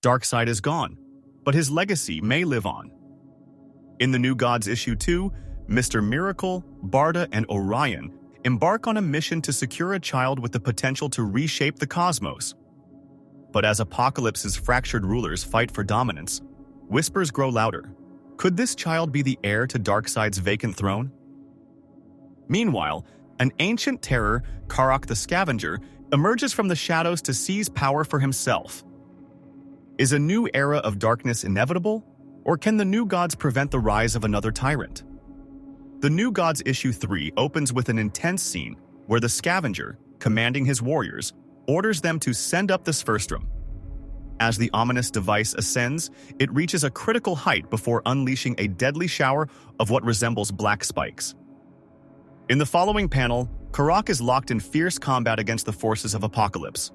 Darkseid is gone, but his legacy may live on. In the New Gods issue 2, Mr. Miracle, Barda, and Orion embark on a mission to secure a child with the potential to reshape the cosmos. But as Apokolips's fractured rulers fight for dominance, whispers grow louder. Could this child be the heir to Darkseid's vacant throne? Meanwhile, an ancient terror, Karak the Scavenger, emerges from the shadows to seize power for himself. Is a new era of darkness inevitable, or can the New Gods prevent the rise of another tyrant? The New Gods issue 3 opens with an intense scene where the Scavenger, commanding his warriors, orders them to send up the Sphyrstrom. As the ominous device ascends, it reaches a critical height before unleashing a deadly shower of what resembles black spikes. In the following panel, Karak is locked in fierce combat against the forces of Apokolips.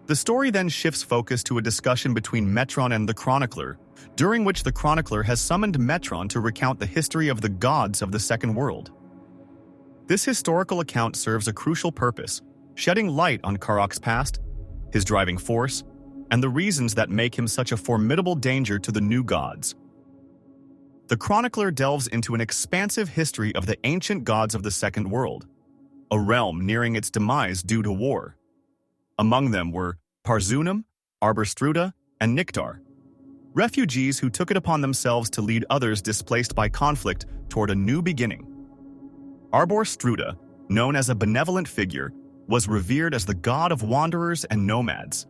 The story then shifts focus to a discussion between Metron and the Chronicler, during which the Chronicler has summoned Metron to recount the history of the gods of the Second World. This historical account serves a crucial purpose, shedding light on Karak's past, his driving force, and the reasons that make him such a formidable danger to the New Gods. The Chronicler delves into an expansive history of the ancient gods of the Second World, a realm nearing its demise due to war. Among them were Parzunum, Arborstruda, and Niktar, refugees who took it upon themselves to lead others displaced by conflict toward a new beginning. Arborstruda, known as a benevolent figure, was revered as the god of wanderers and nomads.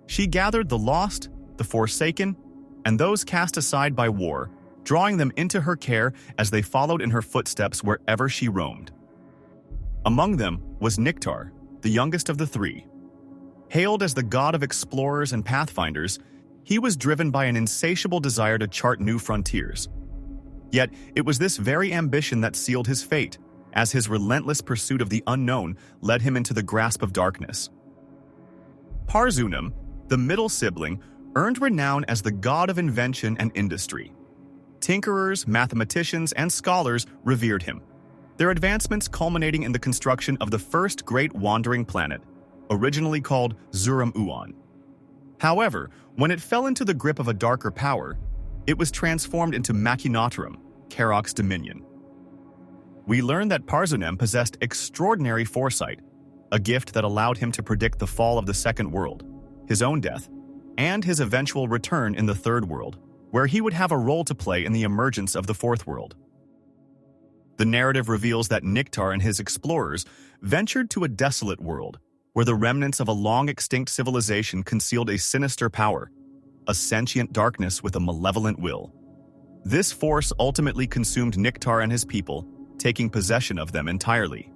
She gathered the lost, the forsaken, and those cast aside by war, drawing them into her care as they followed in her footsteps wherever she roamed. Among them was Niktar, the youngest of the three. Hailed as the god of explorers and pathfinders, he was driven by an insatiable desire to chart new frontiers. Yet, it was this very ambition that sealed his fate, as his relentless pursuit of the unknown led him into the grasp of darkness. Parzunum, the middle sibling, earned renown as the god of invention and industry. Tinkerers, mathematicians, and scholars revered him, their advancements culminating in the construction of the first great wandering planet, originally called Zurum-Uon. However, when it fell into the grip of a darker power, it was transformed into Machinotarum, Karak's dominion. We learn that Parzunum possessed extraordinary foresight, a gift that allowed him to predict the fall of the Second World, his own death, and his eventual return in the Third World, where he would have a role to play in the emergence of the Fourth World. The narrative reveals that Niktar and his explorers ventured to a desolate world, where the remnants of a long-extinct civilization concealed a sinister power, a sentient darkness with a malevolent will. This force ultimately consumed Niktar and his people, taking possession of them entirely.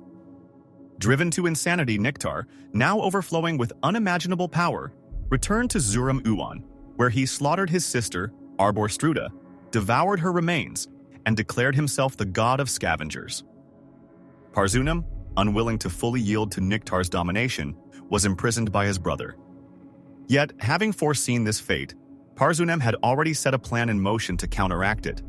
Driven to insanity, Niktar, now overflowing with unimaginable power, returned to Zurum-Uon, where he slaughtered his sister, Arborstruda, devoured her remains, and declared himself the god of scavengers. Parzunum, unwilling to fully yield to Niktar's domination, was imprisoned by his brother. Yet, having foreseen this fate, Parzunum had already set a plan in motion to counteract it.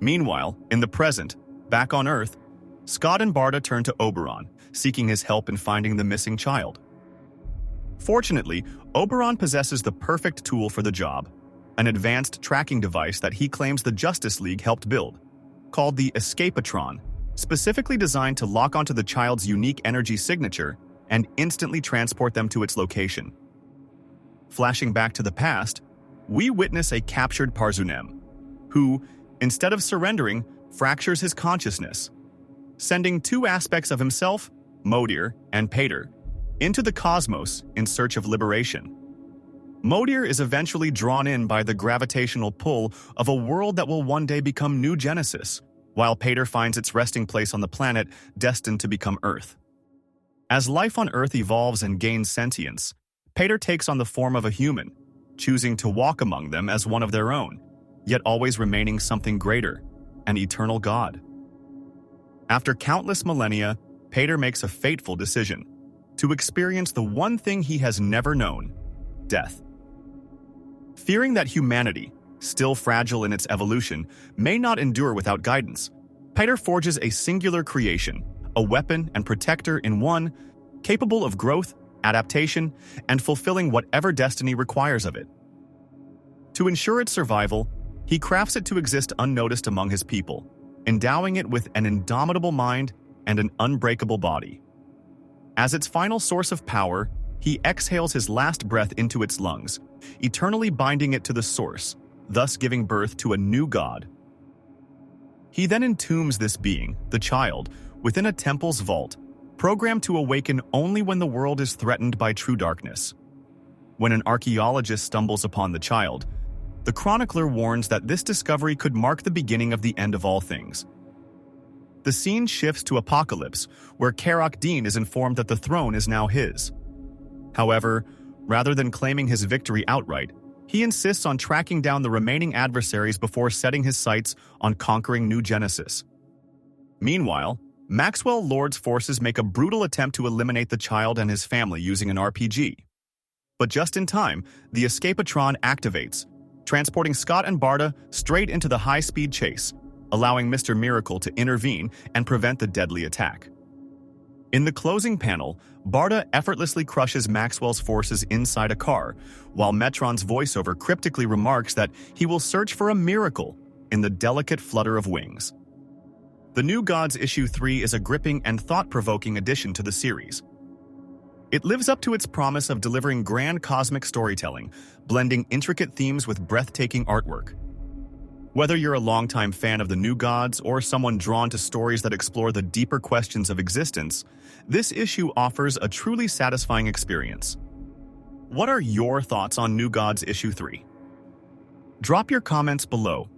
Meanwhile, in the present, back on Earth, Scott and Barda turn to Oberon, seeking his help in finding the missing child. Fortunately, Oberon possesses the perfect tool for the job, an advanced tracking device that he claims the Justice League helped build, called the Escapatron, specifically designed to lock onto the child's unique energy signature and instantly transport them to its location. Flashing back to the past, we witness a captured Parzunum, who, instead of surrendering, fractures his consciousness, sending two aspects of himself, Modir and Pater, into the cosmos in search of liberation. Modir is eventually drawn in by the gravitational pull of a world that will one day become New Genesis, while Pater finds its resting place on the planet destined to become Earth. As life on Earth evolves and gains sentience, Pater takes on the form of a human, choosing to walk among them as one of their own, yet always remaining something greater, an eternal god. After countless millennia, Pater makes a fateful decision, to experience the one thing he has never known, death. Fearing that humanity, still fragile in its evolution, may not endure without guidance, Pater forges a singular creation, a weapon and protector in one, capable of growth, adaptation, and fulfilling whatever destiny requires of it. To ensure its survival, he crafts it to exist unnoticed among his people, endowing it with an indomitable mind and an unbreakable body. As its final source of power, he exhales his last breath into its lungs, eternally binding it to the source, thus giving birth to a new god. He then entombs this being, the child, within a temple's vault, programmed to awaken only when the world is threatened by true darkness. When an archaeologist stumbles upon the child, the chronicler warns that this discovery could mark the beginning of the end of all things. The scene shifts to Apokolips, where Karak is informed that the throne is now his. However, rather than claiming his victory outright, he insists on tracking down the remaining adversaries before setting his sights on conquering New Genesis. Meanwhile, Maxwell Lord's forces make a brutal attempt to eliminate the child and his family using an RPG. But just in time, the Escapatron activates, transporting Scott and Barda straight into the high-speed chase, allowing Mr. Miracle to intervene and prevent the deadly attack. In the closing panel, Barda effortlessly crushes Maxwell's forces inside a car, while Metron's voiceover cryptically remarks that he will search for a miracle in the delicate flutter of wings. The New Gods Issue 3 is a gripping and thought-provoking addition to the series. It lives up to its promise of delivering grand cosmic storytelling, blending intricate themes with breathtaking artwork. Whether you're a longtime fan of the New Gods or someone drawn to stories that explore the deeper questions of existence, this issue offers a truly satisfying experience. What are your thoughts on New Gods Issue 3? Drop your comments below